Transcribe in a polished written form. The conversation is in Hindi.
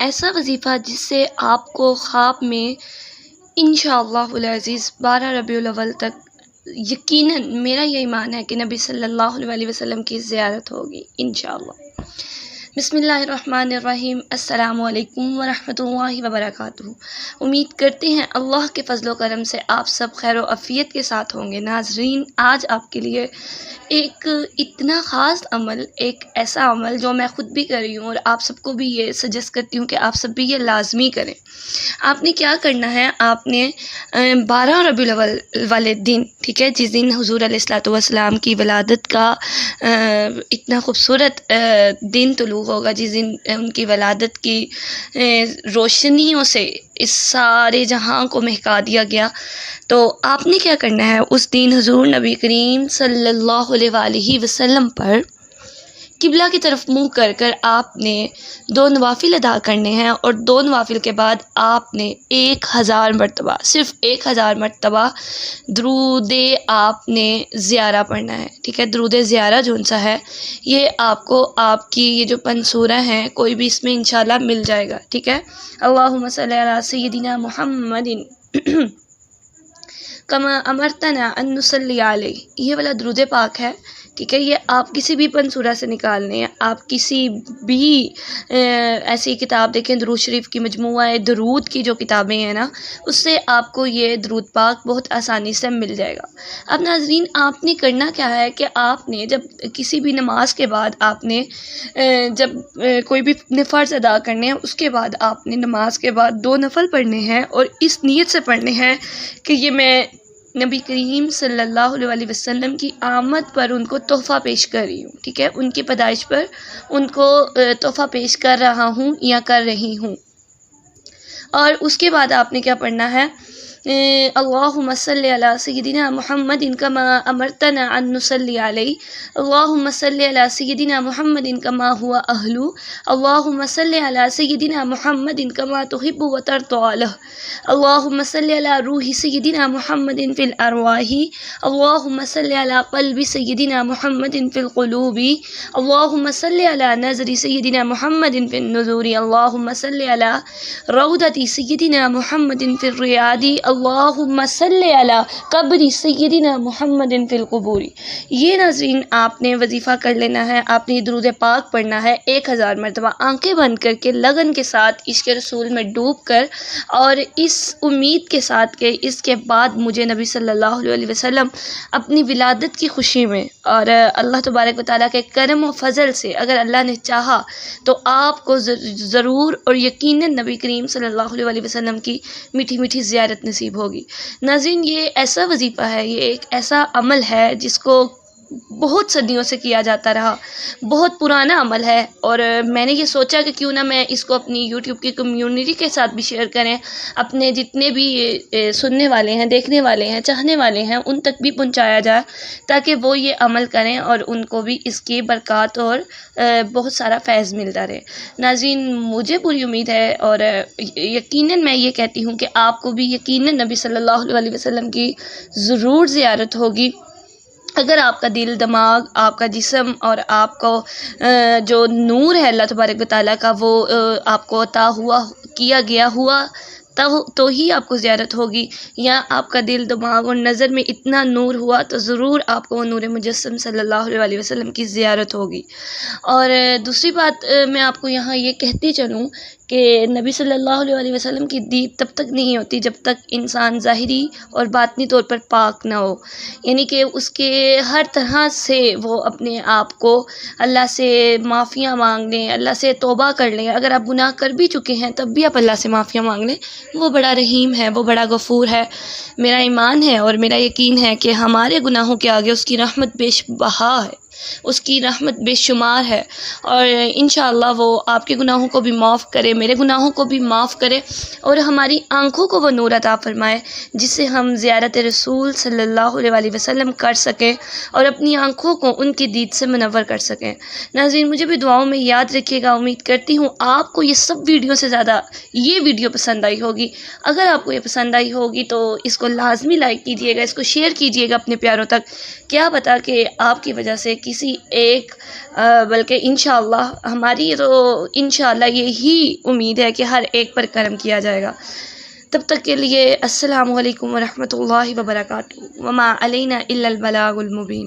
ऐसा वजीफ़ा जिससे आपको ख्वाब में इंशाअल्लाहुल अज़ीज़ 12 रबीउल अव्वल तक यकीनन मेरा ये ईमान है कि नबी सल्लल्लाहु अलैहि वसल्लम की ज़ियारत होगी इंशाअल्लाह। बिस्मिल्लाहिर्रहमानिर्रहीम। अस्सलामु अलैकुम वरहमतुल्लाहि वबरकातुहू। उम्मीद करते हैं अल्लाह के फ़ज़ल व करम से आप सब खैर व आफ़ियत के साथ होंगे। नाज़रीन, आज आपके लिए एक इतना ख़ास अमल, एक ऐसा अमल जो मैं ख़ुद भी कर रही हूँ और आप सबको भी ये सजेस्ट करती हूँ कि आप सब भी ये लाज़मी करें। आपने क्या करना है, आपने 12 रबीउल अव्वल वाले दिन, ठीक है, जिस दिन हुज़ूर अलैहिस्सलातु वस्सलाम की विलादत का इतना खूबसूरत दिन तुलू होगा, जिस दिन उनकी विलादत की रोशनियों से इस सारे जहां को महका दिया गया, तो आपने क्या करना है, उस दिन हुज़ूर नबी करीम सल्लल्लाहु अलैहि वसल्लम पर किबला की तरफ मुँह कर कर आपने 2 नवाफिल अदा करने हैं और 2 नवाफिल के बाद आपने 1000 मरतबा, सिर्फ़ 1000 मरतबा दरूदे आपने ज़ियारा पढ़ना है, ठीक है। दरूदे ज़ियारा जो सा है, ये आपको आपकी ये जो पंसूरा हैं कोई भी इसमें इंशाल्लाह मिल जाएगा, ठीक है। अल्लाहुम्मा सल्ली अला सय्यिदिना मुहम्मदिन कमा अमरतना अन नुसल्ली अलैहि, ये वाला दरूद पाक है, ठीक है। ये आप किसी भी पंसूरा से निकालने हैं। आप किसी भी ऐसी किताब देखें, दरूद शरीफ की मजमुआ दरूद की जो किताबें हैं ना, उससे आपको ये दरूद पाक बहुत आसानी से मिल जाएगा। अब नाज़रीन, आपने करना क्या है कि आपने जब किसी भी नमाज के बाद आपने जब कोई भी अपने फ़र्ज़ अदा करने हैं, उसके बाद आपने नमाज के बाद 2 नफल पढ़ने हैं और इस नीयत से पढ़ने हैं कि ये मैं नबी करीम सल्लल्लाहु अलैहि वसल्लम की आमद पर उनको तोहफ़ा पेश कर रही हूँ, ठीक है। उनकी पैदाइश पर उनको तोहफ़ा पेश कर रहा हूँ या कर रही हूँ। और उसके बाद आपने क्या पढ़ना है, अल्लाहुम्मा सल्ली अला सय्यिदिना मुहम्मदिन कमा अमरतना अन नुसल्ली अलैहि, अल्लाहुम्मा सल्ली अला सय्यिदिना मुहम्मदिन कमा हुवा अहलु, अल्लाहुम्मा सल्ली अला सय्यिदिना मुहम्मदिन कमा तुहिब्बु व तर्दा लह, अल्लाहुम्मा सल्ली अला रूहि सय्यिदिना मुहम्मदिन फिल अरवाहि, अल्लाहुम्मा सल्ली अला क़ल्बि सय्यिदिना मुहम्मदिन फिल क़ुलूबि, अल्लाहुम्मा सल्ली अला नज़रि सय्यिदिना मुहम्मदिन फिन नुज़ूरि, अल्लाहुम्मा सल्ली अला रौदति सय्यिदिना मुहम्मदिन फिर रियादी, अल्लाहुम्मा सल्ली अला कब्रि सय्यिदिना मुहम्मदिन फिल क़ुबूरी। ये नाज़रीन आपने वजीफ़ा कर लेना है। आपने दरूद पाक पढ़ना है 1000 मरतबा, आंखें बंद करके लगन के साथ इश्क़ रसूल में डूब कर, और इस उम्मीद के साथ कि इसके बाद मुझे नबी सल्लल्लाहु अलैहि वसल्लम अपनी विलादत की खुशी में और अल्लाह तबारक व तआला के करम व फ़ज़ल से अगर अल्लाह ने चाहा तो आपको ज़रूर और यकीनन नबी करीम सल्लल्लाहु अलैहि वसल्लम की मीठी मीठी ज़ियारत नसीब होगी। नाज़रीन, ये ऐसा वजीफ़ा है, ये एक ऐसा अमल है जिसको बहुत सदियों से किया जाता रहा, बहुत पुराना अमल है, और मैंने ये सोचा कि क्यों ना मैं इसको अपनी यूट्यूब की कम्युनिटी के साथ भी शेयर करें, अपने जितने भी सुनने वाले हैं, देखने वाले हैं, चाहने वाले हैं, उन तक भी पहुंचाया जाए, ताकि वो ये अमल करें और उनको भी इसकी बरक़ात और बहुत सारा फैज़ मिलता रहे। नाज़रीन, मुझे पूरी उम्मीद है और यकीनन मैं ये कहती हूँ कि आपको भी यकीनन नबी सल्लल्लाहु अलैहि वसल्लम की ज़रूर ज़ियारत होगी, अगर आपका दिल, दिमाग, आपका जिस्म और आपको जो नूर है अल्लाह तबारक व तआला का, वो आपको अता हुआ, किया गया हुआ, तो ही आपको ज़ियारत होगी। या आपका दिल, दिमाग और नज़र में इतना नूर हुआ तो ज़रूर आपको नूर मुजस्सम सल्लल्लाहु अलैहि वसल्लम की ज़ियारत होगी। और दूसरी बात मैं आपको यहाँ ये कहती चलूँ कि नबी सल्लल्लाहु अलैहि वसल्लम की दीद तब तक नहीं होती जब तक इंसान ज़ाहिरी और बातनी तौर पर पाक ना हो, यानी कि उसके हर तरह से वो अपने आप को अल्लाह से माफ़ियाँ मांग लें, अल्लाह से तौबा कर लें। अगर आप गुनाह कर भी चुके हैं तब भी आप अल्लाह से माफ़ियाँ मांग लें, वो बड़ा रहीम है, वो बड़ा गफ़ूर है। मेरा ईमान है और मेरा यकीन है कि हमारे गुनाहों के आगे उसकी रहमत बेशबहा है, उसकी रहमत बेशुमार है, और इंशाअल्लाह वो आपके गुनाहों को भी माफ़ करे, मेरे गुनाहों को भी माफ़ करे, और हमारी आँखों को वो नूर अता फ़रमाए जिससे हम ज़ियारत रसूल सल्लल्लाहु अलैहि वसल्लम कर सकें और अपनी आँखों को उनकी दीद से मुनव्वर कर सकें। नाज़रीन, मुझे भी दुआओं में याद रखिएगा। उम्मीद करती हूँ आपको ये सब वीडियो से ज़्यादा ये वीडियो पसंद आई होगी। अगर आपको ये पसंद आई होगी तो इसको लाज़मी लाइक कीजिएगा, इसको शेयर कीजिएगा अपने प्यारों तक। क्या पता कि आपकी वजह से किसी एक बल्कि इंशाअल्लाह हमारी तो इंशाअल्लाह यही उम्मीद है कि हर एक पर करम किया जाएगा। तब तक के लिए अस्सलामु अलैकुम व रहमतुल्लाहि व बरकातुहू। वमा अलैना इल्लल बलागुल मुबीन।